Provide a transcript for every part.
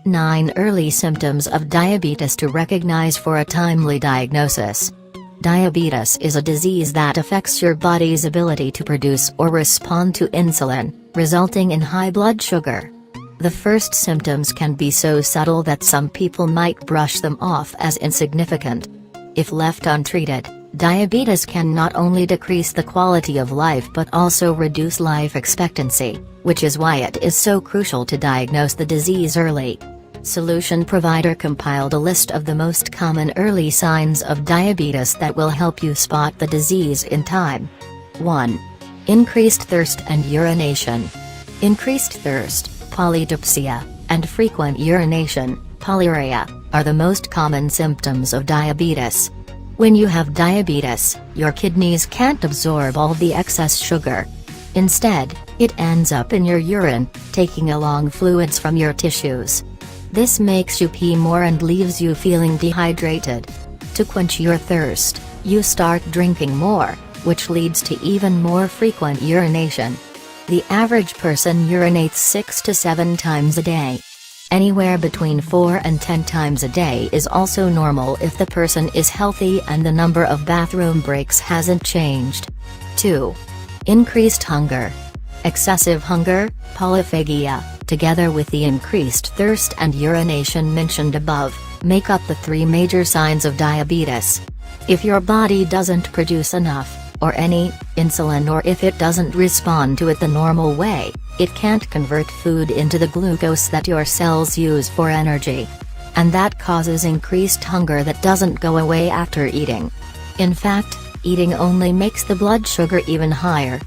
9 Early symptoms of diabetes to recognize for a timely diagnosis. Diabetes is a disease that affects your body's ability to produce or respond to insulin, resulting in high blood sugar. The first symptoms can be so subtle that some people might brush them off as insignificant. If left untreated, diabetes can not only decrease the quality of life but also reduce life expectancy, which is why it is so crucial to diagnose the disease early. Solution Provider compiled a list of the most common early signs of diabetes that will help you spot the disease in time. 1. Increased thirst and urination. Increased thirst, polydipsia, and frequent urination, polyuria, are the most common symptoms of diabetes. When you have diabetes, your kidneys can't absorb all the excess sugar. Instead, it ends up in your urine, taking along fluids from your tissues. This makes you pee more and leaves you feeling dehydrated. To quench your thirst, you start drinking more, which leads to even more frequent urination. The average person urinates 6 to 7 times a day. Anywhere between 4 and 10 times a day is also normal if the person is healthy and the number of bathroom breaks hasn't changed. 2. Increased hunger. Excessive hunger, polyphagia, together with the increased thirst and urination mentioned above, make up the 3 major signs of diabetes. If your body doesn't produce enough, or any, insulin, or if it doesn't respond to it the normal way, it can't convert food into the glucose that your cells use for energy. And that causes increased hunger that doesn't go away after eating. In fact, eating only makes the blood sugar even higher.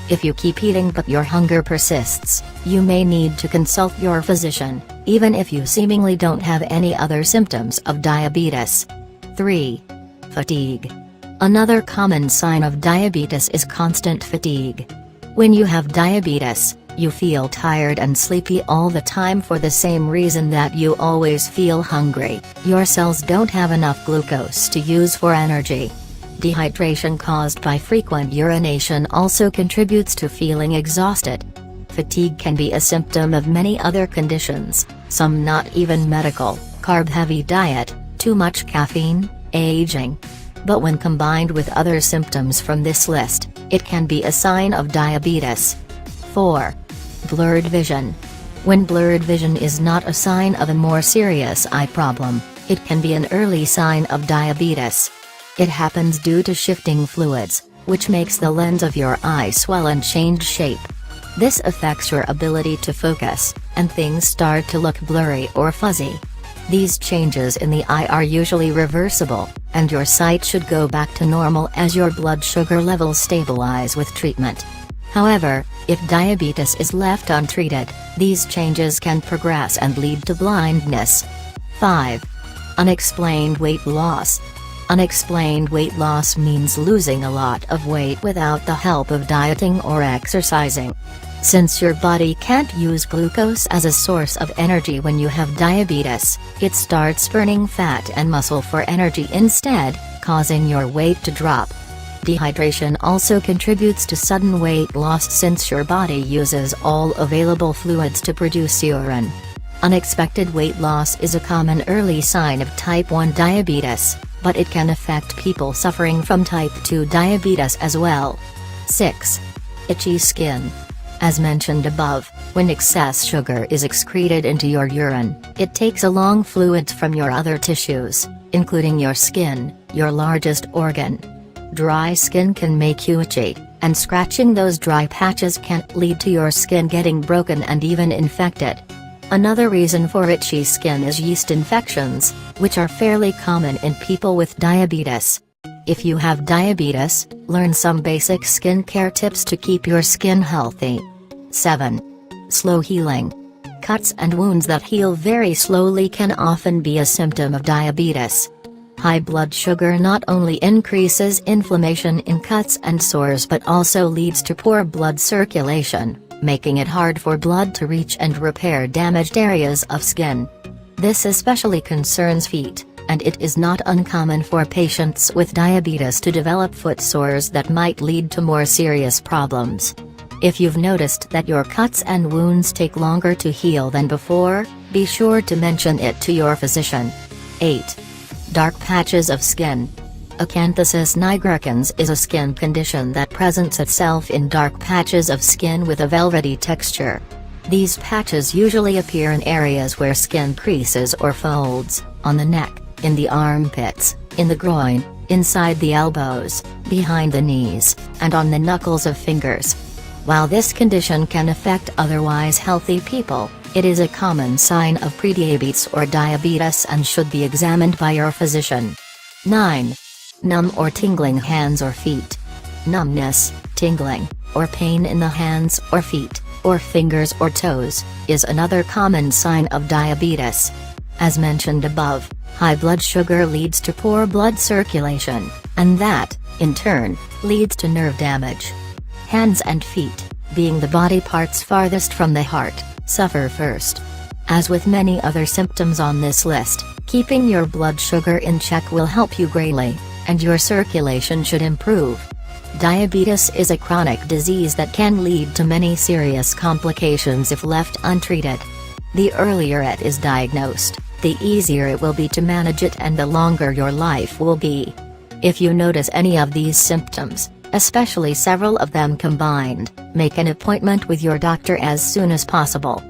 If you keep eating but your hunger persists, you may need to consult your physician, even if you seemingly don't have any other symptoms of diabetes. 3. Fatigue. Another common sign of diabetes is constant fatigue. When you have diabetes, you feel tired and sleepy all the time for the same reason that you always feel hungry. Your cells don't have enough glucose to use for energy. Dehydration caused by frequent urination also contributes to feeling exhausted. Fatigue can be a symptom of many other conditions, some not even medical: carb-heavy diet, too much caffeine, aging. But when combined with other symptoms from this list, it can be a sign of diabetes. 4. Blurred vision. When blurred vision is not a sign of a more serious eye problem, it can be an early sign of diabetes. It happens due to shifting fluids, which makes the lens of your eye swell and change shape. This affects your ability to focus, and things start to look blurry or fuzzy. These changes in the eye are usually reversible, and your sight should go back to normal as your blood sugar levels stabilize with treatment. However, if diabetes is left untreated, these changes can progress and lead to blindness. 5. Unexplained weight loss. Unexplained weight loss means losing a lot of weight without the help of dieting or exercising. Since your body can't use glucose as a source of energy when you have diabetes, it starts burning fat and muscle for energy instead, causing your weight to drop. Dehydration also contributes to sudden weight loss since your body uses all available fluids to produce urine. Unexpected weight loss is a common early sign of type 1 diabetes, but it can affect people suffering from type 2 diabetes as well. 6. Itchy skin. As mentioned above, when excess sugar is excreted into your urine, it takes along fluids from your other tissues, including your skin, your largest organ. Dry skin can make you itchy, and scratching those dry patches can lead to your skin getting broken and even infected. Another reason for itchy skin is yeast infections, which are fairly common in people with diabetes. If you have diabetes, learn some basic skincare tips to keep your skin healthy. 7. Slow healing. Cuts and wounds that heal very slowly can often be a symptom of diabetes. High blood sugar not only increases inflammation in cuts and sores but also leads to poor blood circulation, making it hard for blood to reach and repair damaged areas of skin. This especially concerns feet, and it is not uncommon for patients with diabetes to develop foot sores that might lead to more serious problems. If you've noticed that your cuts and wounds take longer to heal than before, Be sure to mention it to your physician. 8. Dark patches of skin. Acanthosis nigricans is a skin condition that presents itself in dark patches of skin with a velvety texture. These patches usually appear in areas where skin creases or folds, on the neck, in the armpits, in the groin, inside the elbows, behind the knees, and on the knuckles of fingers. While this condition can affect otherwise healthy people, it is a common sign of prediabetes or diabetes and should be examined by your physician. 9. Numb or tingling hands or feet. Numbness, tingling, or pain in the hands or feet, or fingers or toes, is another common sign of diabetes. As mentioned above, high blood sugar leads to poor blood circulation, and that, in turn, leads to nerve damage. Hands and feet, being the body parts farthest from the heart, suffer first. As with many other symptoms on this list, keeping your blood sugar in check will help you greatly, and your circulation should improve. Diabetes is a chronic disease that can lead to many serious complications if left untreated. The earlier it is diagnosed, the easier it will be to manage it and the longer your life will be. If you notice any of these symptoms, especially several of them combined, make an appointment with your doctor as soon as possible.